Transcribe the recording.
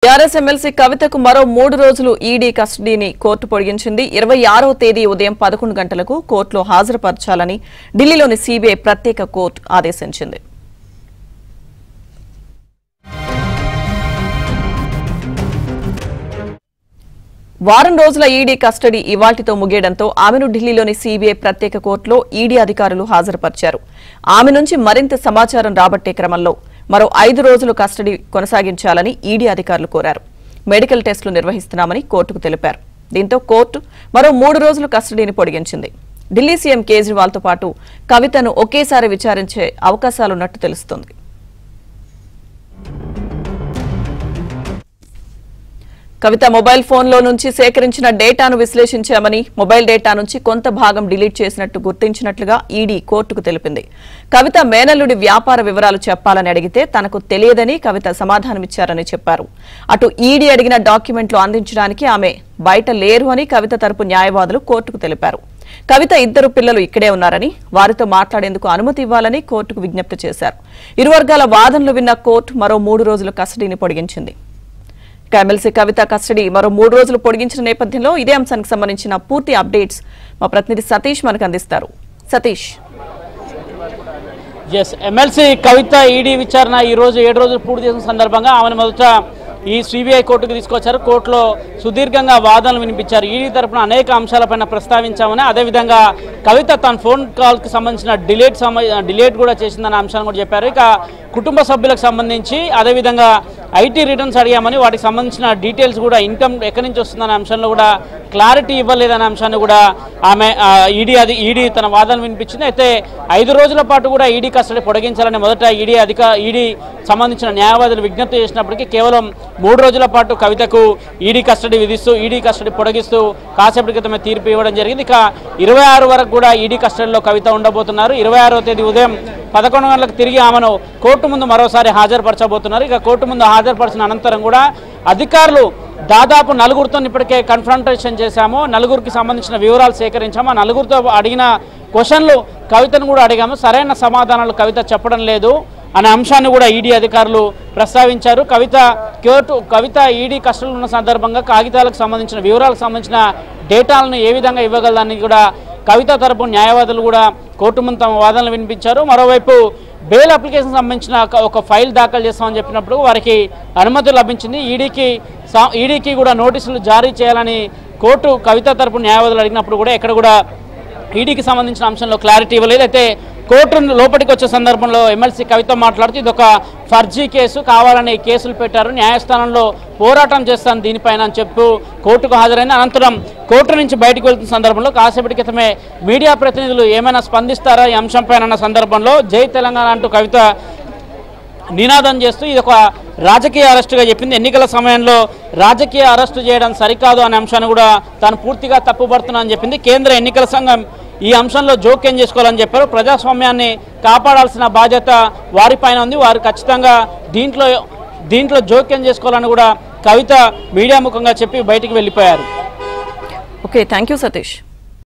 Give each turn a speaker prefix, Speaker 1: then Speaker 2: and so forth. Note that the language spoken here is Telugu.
Speaker 1: టీఆర్ఎస్ ఎమ్మెల్సీ కవితకు మరో 3 రోజులు ఈడీ కస్టడీని కోర్టు పొడిగించింది. 26వ తేదీ ఉదయం 11 గంటలకు కోర్టులో హాజరుపరచాలని ఢిల్లీలోని సీబీఐ ప్రత్యేక కోర్టు ఆదేశించింది. వారం రోజుల ఈడీ కస్టడీ ఇవాల్టితో ముగియడంతో ఆమెను ఢిల్లీలోని సీబీఐ ప్రత్యేక కోర్టులో ఈడీ అధికారులు హాజరుపరిచారు. ఆమె నుంచి మరింత సమాచారం రాబట్టే క్రమంలో మరో 5 రోజులు కస్టడీ కొనసాగించాలని ఈడీ అధికారులు కోరారు. మెడికల్ టెస్టులు నిర్వహిస్తున్నామని కోర్టుకు తెలిపారు. దీంతో కోర్టు మరో 3 రోజులు కస్టడీని పొడిగించింది. ఢిల్లీ సీఎం కేజ్రీవాల్తో పాటు కవితను ఒకేసారి విచారించే అవకాశాలున్నట్టు తెలుస్తోంది. కవిత మొబైల్ ఫోన్లో నుంచి సేకరించిన డేటాను విశ్లేషించామని, మొబైల్ డేటా నుంచి కొంత భాగం డిలీట్ చేసినట్టు గుర్తించినట్లుగా ఈడీ కోర్టుకు తెలిపింది. కవిత మేనల్లుడి వ్యాపార వివరాలు చెప్పాలని అడిగితే తనకు తెలియదని కవిత సమాధానమిచ్చారని చెప్పారు. అటు ఈడీ అడిగిన డాక్యుమెంట్లు అందించడానికి ఆమె బయట లేరు అని కవిత తరపు న్యాయవాదులు కోర్టుకు తెలిపారు. కవిత 2 పిల్లలు ఇక్కడే ఉన్నారని, వారితో మాట్లాడేందుకు అనుమతి ఇవ్వాలని కోర్టుకు విజ్ఞప్తి చేశారు. ఇరు వర్గాల వాదనలు విన్న కోర్టు మరో 3 రోజుల కస్టడీని పొడిగించింది. ఎమ్మెల్సీ కవిత కస్టడీ మరో 3 రోజులు పొడిగించిన నేపథ్యంలో ఇదే అంశానికి సంబంధించిన పూర్తి అప్డేట్స్ మా ప్రతినిధి సతీష్ మనకు అందిస్తారు. సతీష్,
Speaker 2: ఎమ్మెల్సీ కవిత ఈడీ విచారణ ఈ రోజు 7 రోజులు పూర్తి చేసిన సందర్భంగా ఆమెను మొదట ఈ సిబిఐ కోర్టుకు తీసుకొచ్చారు. కోర్టులో సుదీర్ఘంగా వాదనలు వినిపించారు. ఈడీ తరఫున అనేక అంశాలపైన ప్రస్తావించామని, అదేవిధంగా కవిత తన ఫోన్ కాల్కి సంబంధించిన డిలేట్ కూడా చేసిందన్న అంశాన్ని కూడా చెప్పారు. ఇక కుటుంబ సభ్యులకు సంబంధించి అదేవిధంగా ఐటీ రిటర్న్స్ అడిగామని, వాటికి సంబంధించిన డీటెయిల్స్ కూడా ఇన్కమ్ ఎక్కడి నుంచి వస్తుందనే అంశంలో కూడా క్లారిటీ ఇవ్వలేదనే అంశాన్ని కూడా ఆమె ఈడీ తన వాదనలు వినిపించింది. అయితే 5 రోజుల పాటు కూడా ఈడీ కస్టడీ పొడిగించాలని మొదట ఈడీ సంబంధించిన న్యాయవాదులు విజ్ఞప్తి చేసినప్పటికీ కేవలం 3 రోజుల పాటు కవితకు ఈడీ కస్టడీ విధిస్తూ, ఈడీ కస్టడీ పొడిగిస్తూ కాసేపటి క్రితమే తీర్పు ఇవ్వడం జరిగింది. ఇక 26 వరకు కూడా ఈడీ కస్టడీలో కవిత ఉండబోతున్నారు. 26వ తేదీ ఉదయం 11 గంటలకు తిరిగి ఆమెను కోర్టు ముందు మరోసారి హాజరుపరచబోతున్నారు. ఇక కోర్టు ముందు హాజరుపరిచిన అనంతరం కూడా అధికారులు దాదాపు 4గురితో ఇప్పటికే కన్ఫ్రంటేషన్ చేశాము, 4గురికి సంబంధించిన వివరాలు సేకరించాము, 4గురితో అడిగిన క్వశ్చన్లు కవితను కూడా అడిగాము, సరైన సమాధానాలు కవిత చెప్పడం లేదు అనే అంశాన్ని కూడా ఈడీ అధికారులు ప్రస్తావించారు. కవిత ఈడీ కస్టడీలో ఉన్న సందర్భంగా కాగితాలకు సంబంధించిన వివరాలకు సంబంధించిన డేటాలను ఏ విధంగా ఇవ్వగలదని కూడా కవిత తరపు న్యాయవాదులు కూడా కోర్టు ముందు తమ వాదనలు వినిపించారు. మరోవైపు బెయిల్ అప్లికేషన్ సంబంధించిన ఒక ఫైల్ దాఖలు చేస్తామని చెప్పినప్పుడు వారికి అనుమతి లభించింది. ఈడీకి కూడా నోటీసులు జారీ చేయాలని కోర్టు కవిత తరపు న్యాయవాదులు అడిగినప్పుడు కూడా ఎక్కడ కూడా ఈడీకి సంబంధించిన అంశంలో క్లారిటీ ఇవ్వలేదు. అయితే కోర్టు లోపలికి వచ్చే సందర్భంలో ఎమ్మెల్సీ కవిత మాట్లాడుతూ ఇది ఒక ఫర్జీ కేసు, కావాలని కేసులు పెట్టారు, న్యాయస్థానంలో పోరాటం చేస్తాను దీనిపైన అని చెప్పు కోర్టుకు హాజరైంది. అనంతరం కోర్టు నుంచి బయటకు వెళ్తున్న సందర్భంలో కాసేపటి క్రితమే మీడియా ప్రతినిధులు ఏమైనా స్పందిస్తారా ఈ అంశంపైన అన్న సందర్భంలో జై తెలంగాణ అంటూ కవిత నినాదం చేస్తూ ఇది ఒక రాజకీయ అరెస్టుగా చెప్పింది. ఎన్నికల సమయంలో రాజకీయ అరెస్టు చేయడం సరికాదు అనే అంశాన్ని కూడా తాను పూర్తిగా తప్పుపడుతున్నా అని చెప్పింది. కేంద్ర ఎన్నికల సంఘం ఈ అంశంలో జోక్యం చేసుకోవాలని చెప్పారు. ప్రజాస్వామ్యాన్ని కాపాడాల్సిన బాధ్యత వారిపైన ఉంది, వారు ఖచ్చితంగా దీంట్లో జోక్యం చేసుకోవాలని కూడా కవిత మీడియా ముఖంగా చెప్పి బయటికి వెళ్ళిపోయారు.
Speaker 1: Okay, thank you Satish.